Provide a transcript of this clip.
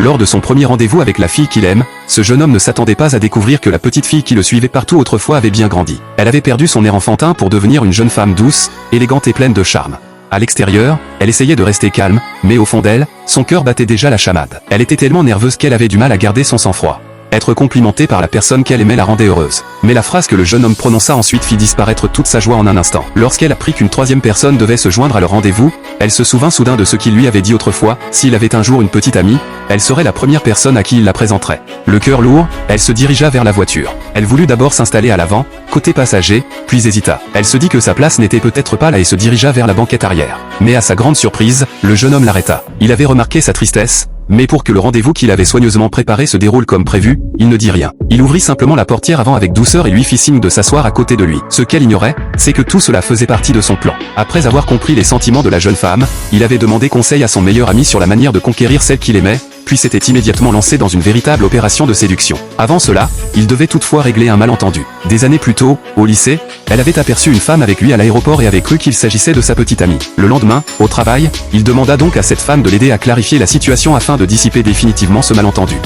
Lors de son premier rendez-vous avec la fille qu'il aime, ce jeune homme ne s'attendait pas à découvrir que la petite fille qui le suivait partout autrefois avait bien grandi. Elle avait perdu son air enfantin pour devenir une jeune femme douce, élégante et pleine de charme. À l'extérieur, elle essayait de rester calme, mais au fond d'elle, son cœur battait déjà la chamade. Elle était tellement nerveuse qu'elle avait du mal à garder son sang-froid. Être complimentée par la personne qu'elle aimait la rendait heureuse. Mais la phrase que le jeune homme prononça ensuite fit disparaître toute sa joie en un instant. Lorsqu'elle apprit qu'une troisième personne devait se joindre à leur rendez-vous, elle se souvint soudain de ce qu'il lui avait dit autrefois, s'il avait un jour une petite amie, elle serait la première personne à qui il la présenterait. Le cœur lourd, elle se dirigea vers la voiture. Elle voulut d'abord s'installer à l'avant, côté passager, puis hésita. Elle se dit que sa place n'était peut-être pas là et se dirigea vers la banquette arrière. Mais à sa grande surprise, le jeune homme l'arrêta. Il avait remarqué sa tristesse, mais pour que le rendez-vous qu'il avait soigneusement préparé se déroule comme prévu, il ne dit rien. Il ouvrit simplement la portière avant avec douceur et lui fit signe de s'asseoir à côté de lui. Ce qu'elle ignorait, c'est que tout cela faisait partie de son plan. Après avoir compris les sentiments de la jeune femme, il avait demandé conseil à son meilleur ami sur la manière de conquérir celle qu'il aimait, puis s'était immédiatement lancé dans une véritable opération de séduction. Avant cela, il devait toutefois régler un malentendu. Des années plus tôt, au lycée, elle avait aperçu une femme avec lui à l'aéroport et avait cru qu'il s'agissait de sa petite amie. Le lendemain, au travail, il demanda donc à cette femme de l'aider à clarifier la situation afin de dissiper définitivement ce malentendu.